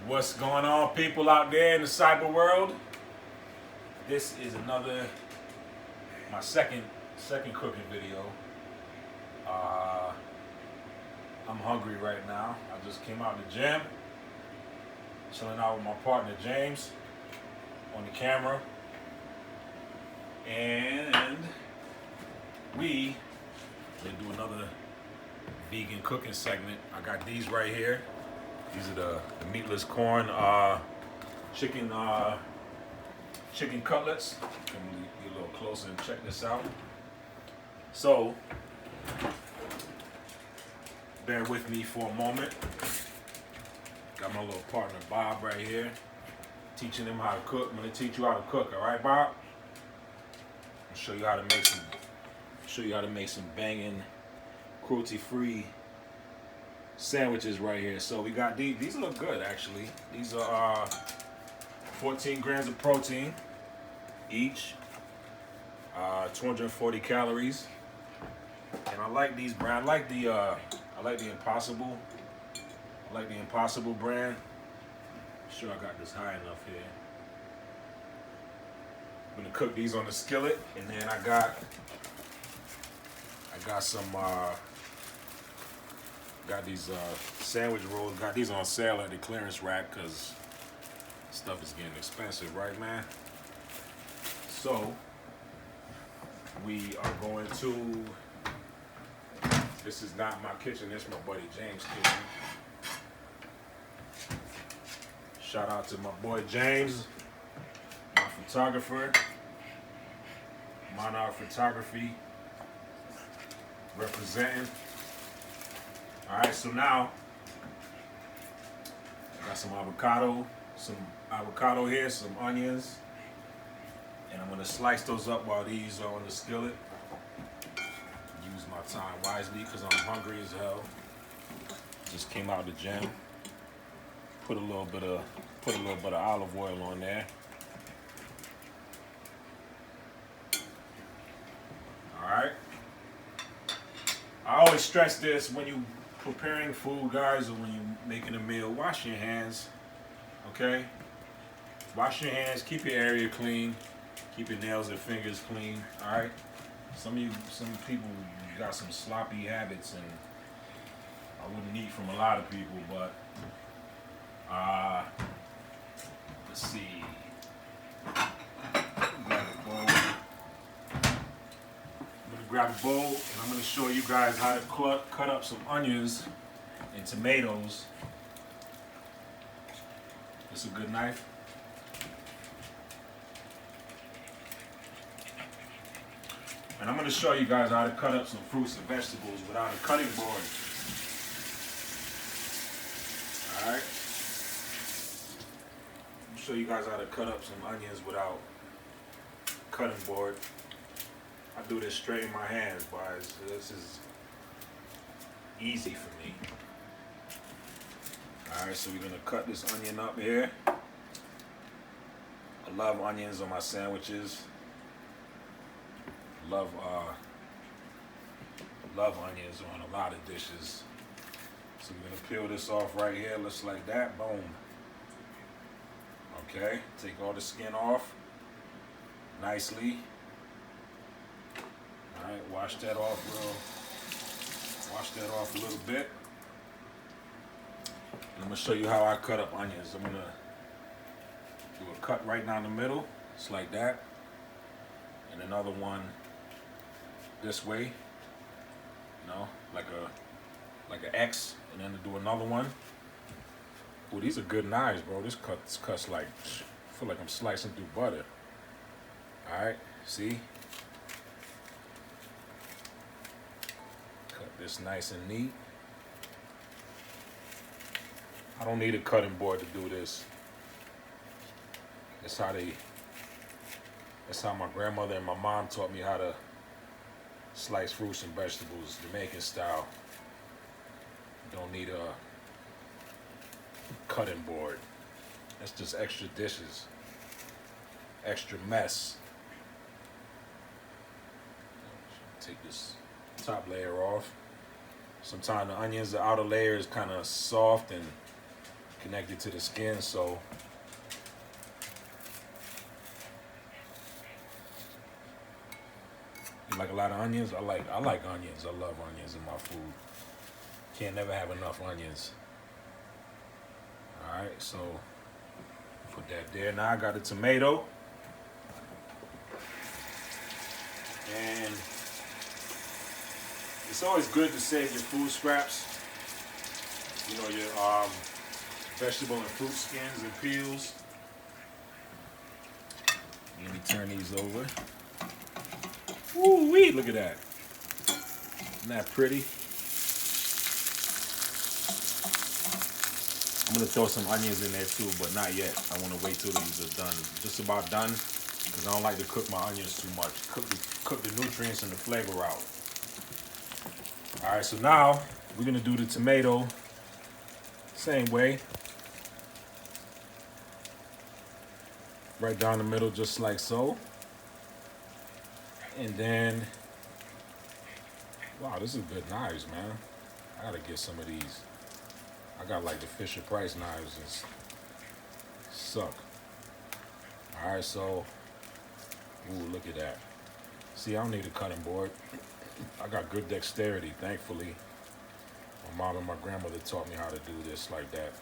What's going on, people out there in the cyber world? This is my second cooking video. I'm hungry right now. I just came out the gym, chilling out with my partner James on the camera, and we gonna do another vegan cooking segment. I got these right here. These are the meatless corn chicken cutlets. Let me get a little closer and check this out. So, bear with me for a moment. Got my little partner Bob right here, teaching him how to cook. I'm gonna teach you how to cook. All right, Bob? I'll show you how to make some banging, cruelty-free sandwiches right here. So we got these. These look good actually. These are 14 grams of protein each, 240 calories. And I like these brand. I like the Impossible. I like the Impossible brand. Sure, I got this high enough here. I'm gonna cook these on the skillet, and then I got some. Got these sandwich rolls. Got these on sale at the clearance rack because stuff is getting expensive, right, man? So we are going to. This is not my kitchen. This is my buddy James' kitchen. Shout out to my boy James, my photographer, Monarch Photography, representing. All right, so now I got some avocado here, some onions, and I'm gonna slice those up while these are on the skillet. Use my time wisely because I'm hungry as hell. Just came out of the gym. Put a little bit of olive oil on there. All right. I always stress this when you preparing food, guys, or when you're making a meal. Wash your hands, okay? Wash your hands. Keep your area clean. Keep your nails and fingers clean. All right. Some people got some sloppy habits, and I wouldn't eat from a lot of people, but let's see. Grab a bowl, and I'm going to show you guys how to cut up some onions and tomatoes. It's a good knife. And I'm going to show you guys how to cut up some fruits and vegetables without a cutting board. Alright? I'll show you guys how to cut up some onions without a cutting board. I do this straight in my hands, boys. This is easy for me. Alright, so we're gonna cut this onion up here. I love onions on my sandwiches. Love onions on a lot of dishes. So we're gonna peel this off right here, just like that. Boom. Okay, take all the skin off nicely. Alright, wash that off a little bit. And I'm going to show you how I cut up onions. I'm going to do a cut right down the middle, just like that. And another one this way, you know, like an X, and then to do another one. Ooh, these are good knives, bro. This cuts like, I feel like I'm slicing through butter. Alright, see? This nice and neat. I don't need a cutting board to do this. That's how my grandmother and my mom taught me how to slice fruits and vegetables, Jamaican style. Don't need a cutting board. That's just extra dishes, extra mess. Take this top layer off. Sometimes the onions, the outer layer is kind of soft and connected to the skin, so you like a lot of onions? I like onions. I love onions in my food. Can't never have enough onions. All right, so put that there. Now I got a tomato, and it's always good to save your food scraps. You know, your vegetable and fruit skins and peels. Let me turn these over. Woo wee! Look at that. Isn't that pretty? I'm gonna throw some onions in there too, but not yet. I want to wait till these are done. Just about done, because I don't like to cook my onions too much. Cook the nutrients and the flavor out. All right, so now we're gonna do the tomato same way. Right down the middle, just like so. And then, wow, this is good knives, man. I gotta get some of these. I got like the Fisher Price knives and suck. All right, so, ooh, look at that. See, I don't need a cutting board. I got good dexterity, thankfully. My mom and my grandmother taught me how to do this like that.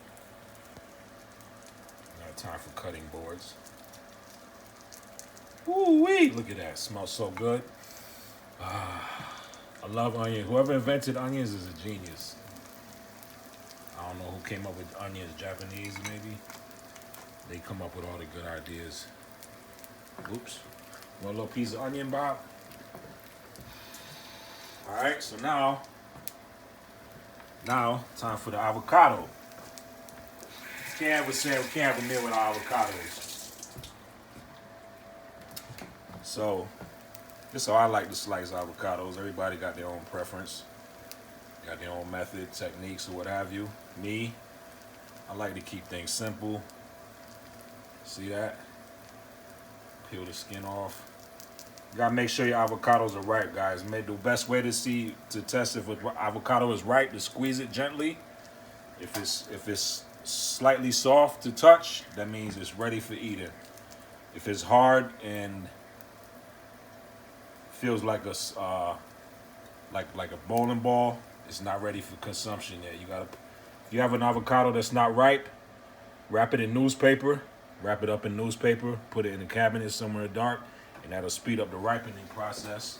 Not time for cutting boards. Ooh wee! Look at that, smells so good. I love onions. Whoever invented onions is a genius. I don't know who came up with onions, Japanese maybe. They come up with all the good ideas. Oops. Want a little piece of onion, Bob? All right, so now time for the avocado. Can't have a meal without avocados. So, this is how I like to slice avocados. Everybody got their own preference. Got their own method, techniques, or what have you. Me, I like to keep things simple. See that? Peel the skin off. You gotta make sure your avocados are ripe, guys. The best way to test if an avocado is ripe, to squeeze it gently. If it's slightly soft to touch, that means it's ready for eating. If it's hard and feels like a like a bowling ball, it's not ready for consumption yet. If you have an avocado that's not ripe, wrap it in newspaper, wrap it up in newspaper, put it in a cabinet somewhere dark, and that'll speed up the ripening process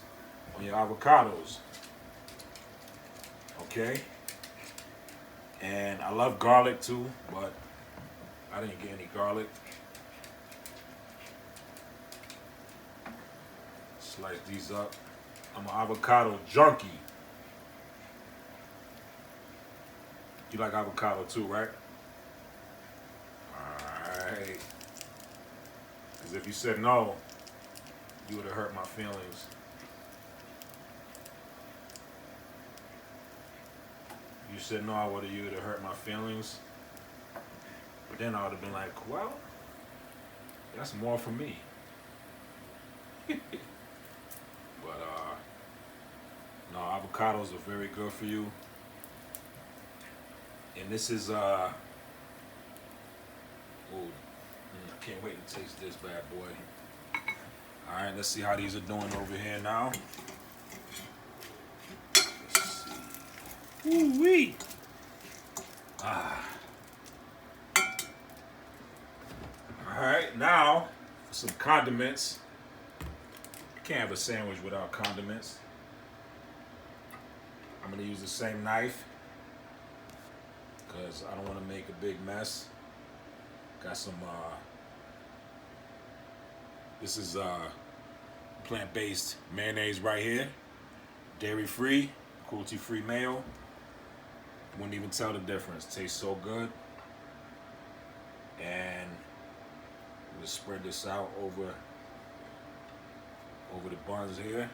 on your avocados. Okay? And I love garlic too, but I didn't get any garlic. Slice these up. I'm an avocado junkie. You like avocado too, right? Alright. Because if you said no, you would have hurt my feelings. You said no, you would have hurt my feelings. But then I would have been like, well, that's more for me. But no, avocados are very good for you. And this is I can't wait to taste this bad boy. All right, let's see how these are doing over here now. Let's see. Ooh wee. All right, now for some condiments. You can't have a sandwich without condiments. I'm gonna use the same knife because I don't want to make a big mess. Got some. This is plant-based mayonnaise right here, dairy-free, cruelty-free mayo. Wouldn't even tell the difference. Tastes so good. And I'm gonna spread this out over the buns here.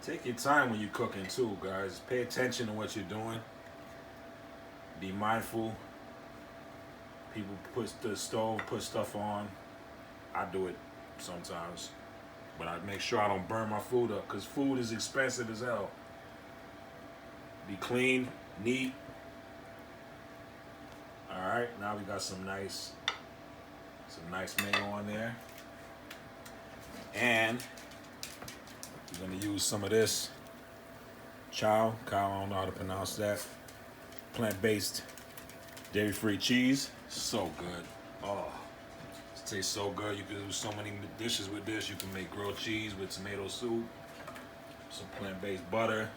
Take your time when you're cooking too, guys. Pay attention to what you're doing. Be mindful. People put stuff on. I do it sometimes. But I make sure I don't burn my food up because food is expensive as hell. Be clean, neat. All right, now we got some nice mayo on there, and we're gonna use some of this chow. I don't know how to pronounce that. Plant-based, dairy-free cheese. So good. Oh, it tastes so good. You can do so many dishes with this. You can make grilled cheese with tomato soup, some plant-based butter.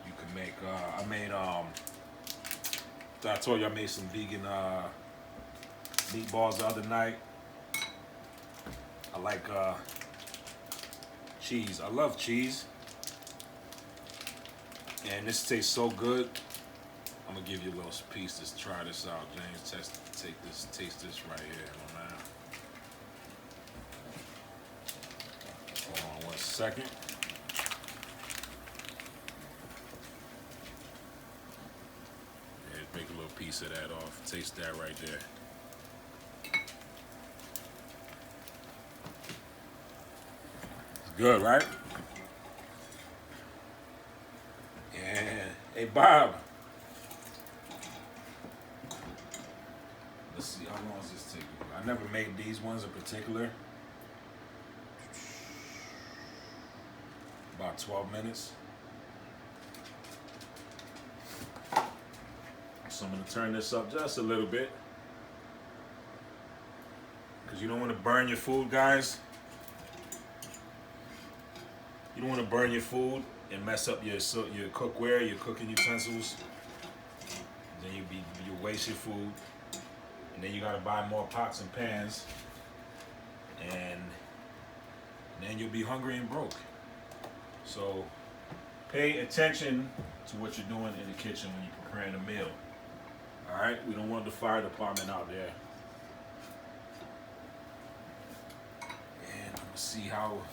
You can make. I told you I made some vegan meatballs the other night. I like cheese. I love cheese. And this tastes so good. I'm gonna give you a little piece to try this out, James. Taste this right here, my man. Hold on 1 second. Yeah, make a little piece of that off. Taste that right there. It's good, right? Yeah. Hey, Bob. Let's see, how long does this take you? I never made these ones in particular. About 12 minutes. So I'm going to turn this up just a little bit. Because you don't want to burn your food, guys. You don't want to burn your food and mess up your cookware, your cooking utensils. Then you waste your food. And then you gotta buy more pots and pans, and then you'll be hungry and broke. So pay attention to what you're doing in the kitchen when you're preparing a meal. All right, we don't want the fire department out there. And I'm gonna see how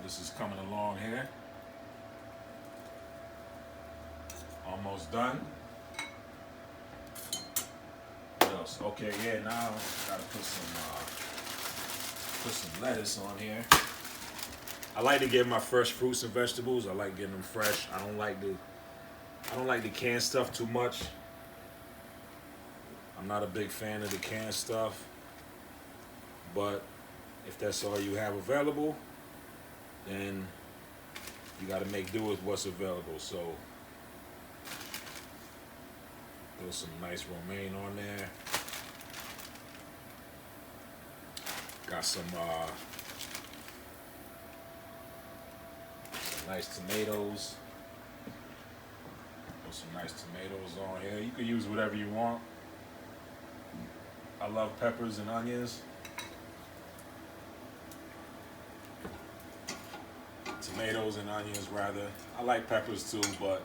this is coming along here. Almost done. Okay, yeah, now gotta put some lettuce on here. I like to get my fresh fruits and vegetables. I like getting them fresh. I don't like the canned stuff too much. I'm not a big fan of the canned stuff. But if that's all you have available, then you gotta make do with what's available. So throw some nice romaine on there. Got some nice tomatoes. Put some nice tomatoes on here. You can use whatever you want. I love peppers and onions. Tomatoes and onions, rather. I like peppers too, but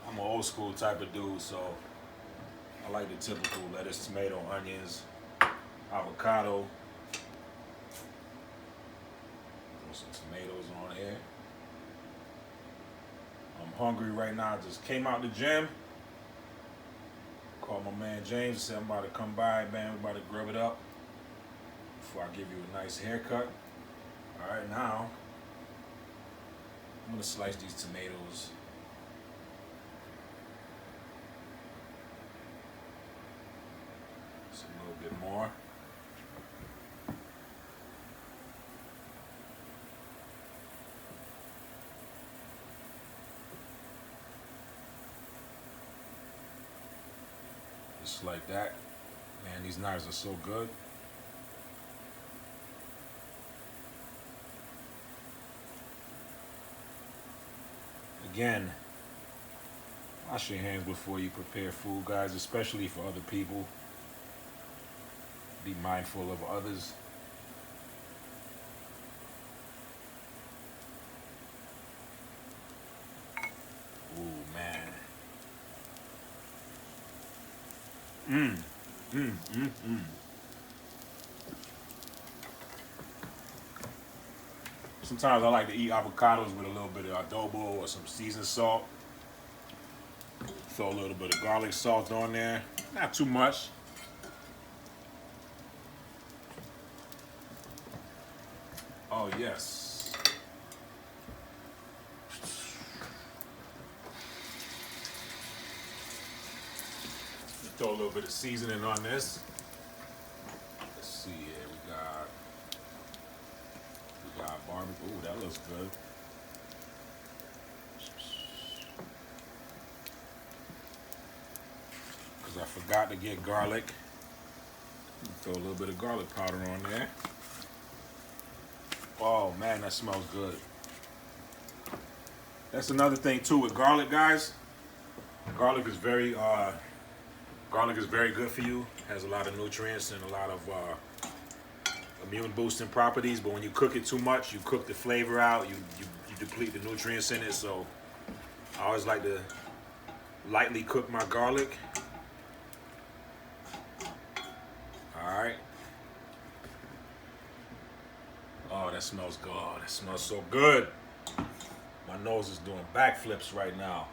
I'm an old school type of dude, so I like the typical lettuce, tomato, onions, avocado. Throw some tomatoes on here. I'm hungry right now. I just came out the gym. Called my man James and said I'm about to come by, man. We're about to grub it up before I give you a nice haircut. All right, now I'm gonna slice these tomatoes. Just a little bit more. Just like that. Man, these knives are so good. Again, wash your hands before you prepare food, guys, especially for other people. Be mindful of others. Ooh, man. Sometimes I like to eat avocados with a little bit of adobo or some seasoned salt. Throw a little bit of garlic salt on there. Not too much. Oh yes. Throw a little bit of seasoning on this. Let's see here. We got barbecue. Ooh, that looks good. Because I forgot to get garlic. Throw a little bit of garlic powder on there. Oh man, that smells good. That's another thing too with garlic, guys. Garlic is very good for you. Has a lot of nutrients and a lot of immune boosting properties. But when you cook it too much, you cook the flavor out. You deplete the nutrients in it. So I always like to lightly cook my garlic. All right. Oh, that smells good. Oh, that smells so good. My nose is doing backflips right now.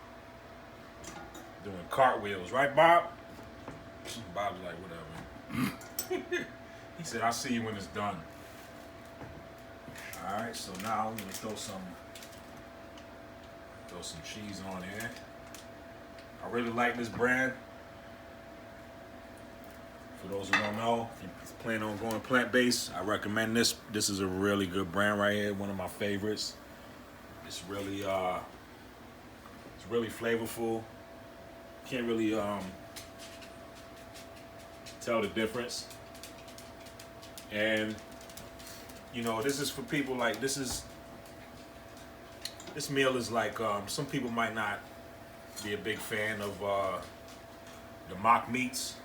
Doing cartwheels, right, Bob? Bob's like, whatever. He said, I'll see you when it's done. All right, so now I'm gonna throw some cheese on here. I really like this brand. For those who don't know, if you plan on going plant-based, I recommend this. This is a really good brand right here, one of my favorites. It's really flavorful. Can't really tell the difference. And you know, this is for people like this meal is like some people might not be a big fan of the mock meats,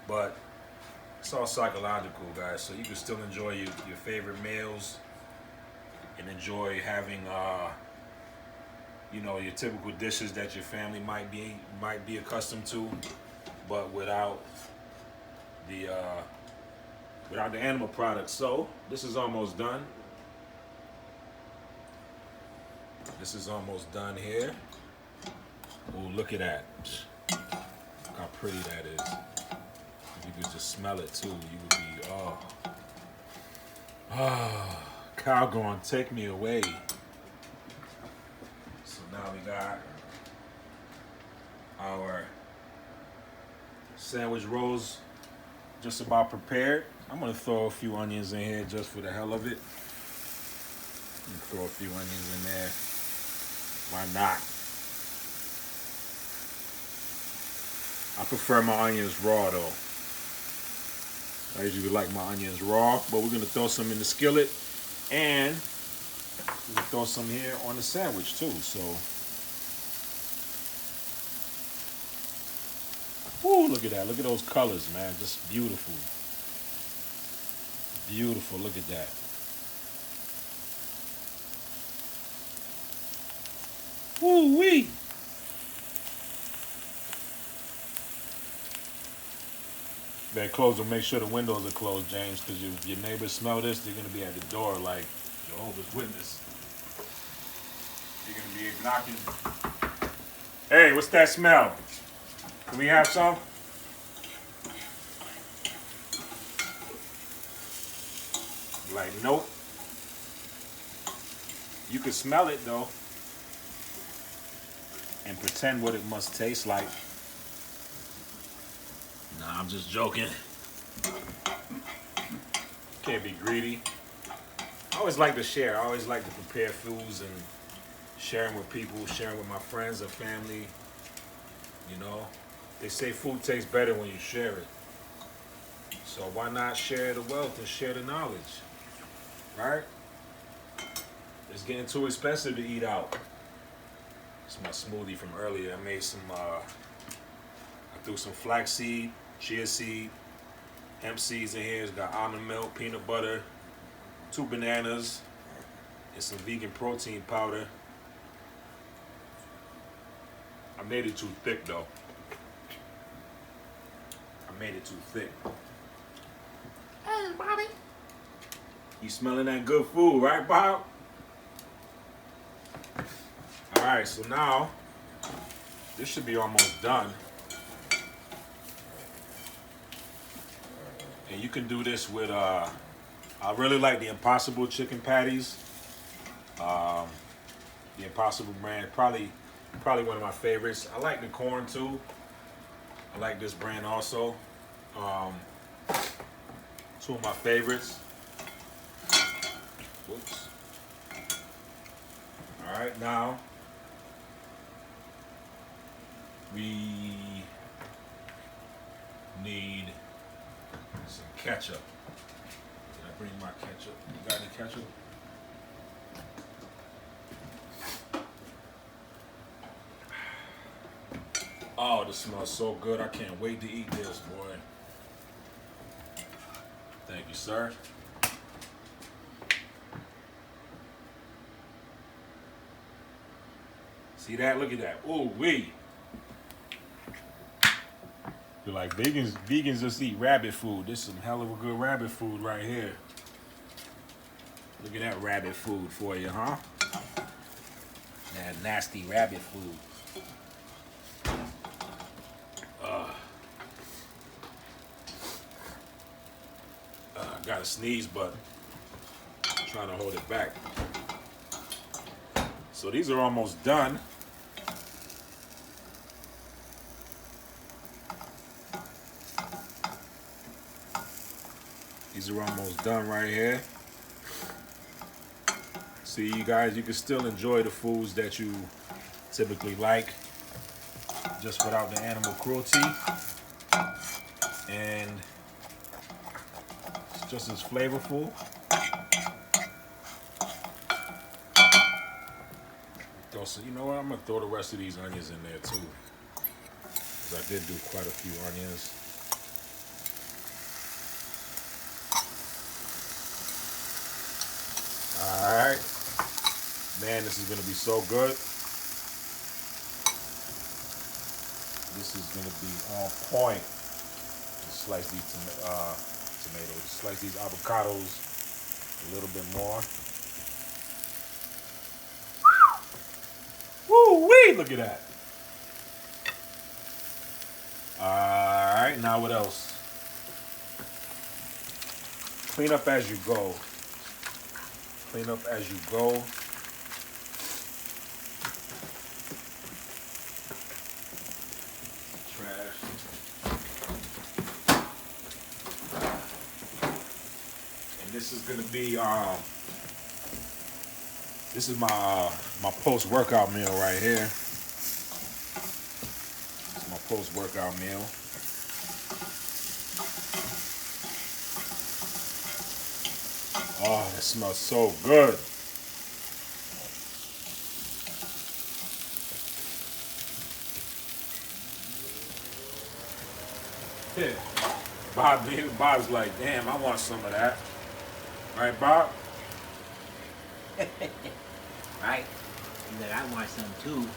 but it's all psychological, guys. So you can still enjoy your favorite meals and enjoy having you know, your typical dishes that your family might be accustomed to, but without the animal products. So this is almost done. This is almost done here. Oh, look at that. Look how pretty that is. If you could just smell it too, you would be, oh, Calgon, take me away. So now we got our sandwich rolls just about prepared. I'm gonna throw a few onions in here just for the hell of it. Throw a few onions in there. Why not? I prefer my onions raw though. I usually like my onions raw, but we're gonna throw some in the skillet and we're gonna throw some here on the sandwich too. So, ooh, look at that. Look at those colors, man. Just beautiful. Beautiful. Look at that. Woo wee. Better close and make sure the windows are closed, James, because if your neighbors smell this, they're gonna be at the door like Jehovah's Witness. They're gonna be knocking. Hey, what's that smell? Can we have some? Like, nope. You can smell it though and pretend what it must taste like. Nah, I'm just joking. Can't be greedy. I always like to share. I always like to prepare foods and sharing with people, sharing with my friends and family. You know, they say food tastes better when you share it. So why not share the wealth and share the knowledge, right? It's getting too expensive to eat out. It's my smoothie from earlier. I made some, I threw some flaxseed, chia seed, hemp seeds in here. It's got almond milk, peanut butter, 2 bananas, and some vegan protein powder. I made it too thick though. I made it too thick. Hey, Bobby. You smelling that good food, right, Bob? All right, so now this should be almost done. And you can do this with I really like the Impossible chicken patties. Um, the Impossible brand, probably one of my favorites. I like the corn too. I like this brand also. Um, Two of my favorites. Whoops. All right, now we need some ketchup. Did I bring my ketchup? You got any ketchup? Oh, this smells so good. I can't wait to eat this, boy. Thank you, sir. See that? Look at that. Ooh, wee. You're like, vegans just eat rabbit food. This is some hell of a good rabbit food right here. Look at that rabbit food for you, huh? That nasty rabbit food. Gotta sneeze, but I'm trying to hold it back. So these are almost done. These are almost done right here. See, you guys, you can still enjoy the foods that you typically like, just without the animal cruelty. And it's just as flavorful. So, you know what? I'm gonna throw the rest of these onions in there too, because I did do quite a few onions. All right, man, this is gonna be so good. This is gonna be on point. Just slice these tomatoes, slice these avocados a little bit more. Woo-wee! Look at that. Alright, now what else? Clean up as you go. Clean up as you go. Trash. And this is gonna be this is my post-workout meal right here. It's my post-workout meal. Oh, that smells so good. Yeah. Bob's like, damn, I want some of that. Right, Bob? Right? That I want some too.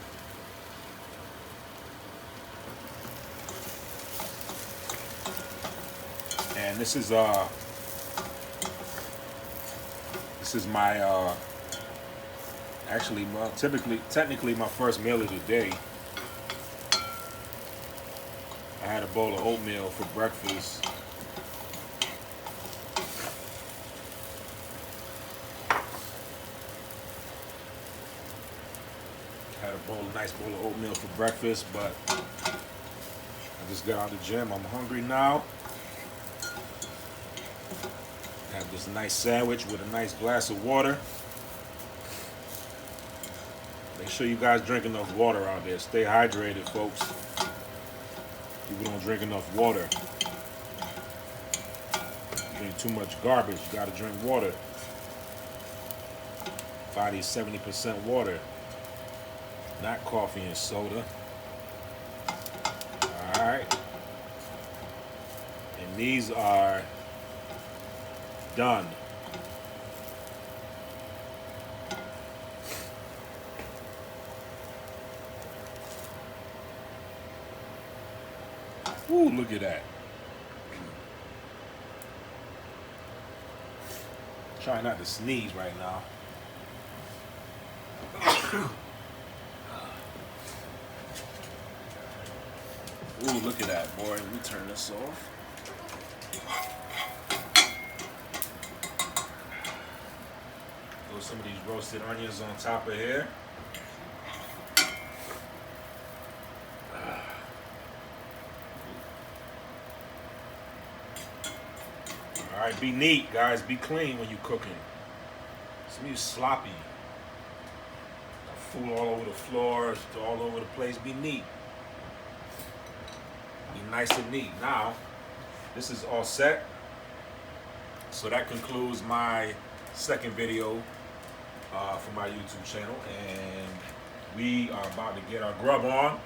And this is my actually, well, technically my first meal of the day. I had a bowl of oatmeal for breakfast. Had a nice bowl of oatmeal for breakfast, but I just got out of the gym. I'm hungry now. Have this nice sandwich with a nice glass of water. Make sure you guys drink enough water out there. Stay hydrated, folks. People don't drink enough water. You drink too much garbage. You gotta drink water. Body's 70% water, not coffee and soda. All right. And these are done. Ooh, look at that. Try not to sneeze right now. Ooh, look at that, boy. Let me turn this off. Put some of these roasted onions on top of here. All right, be neat, guys. Be clean when you're cooking. Some of you sloppy. Food all over the floor, all over the place. Be neat. Be nice and neat. Now, this is all set. So that concludes my second video for my YouTube channel. And we are about to get our grub on.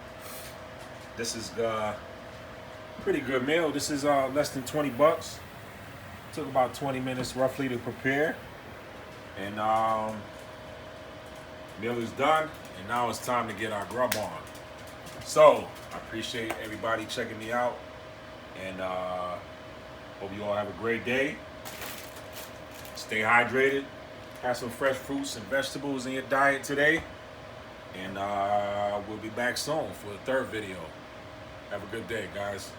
This is a pretty good meal. This is less than 20 bucks. Took about 20 minutes roughly to prepare. And meal is done, and now it's time to get our grub on. So, I appreciate everybody checking me out, and hope you all have a great day. Stay hydrated, have some fresh fruits and vegetables in your diet today, and we'll be back soon for the third video. Have a good day, guys.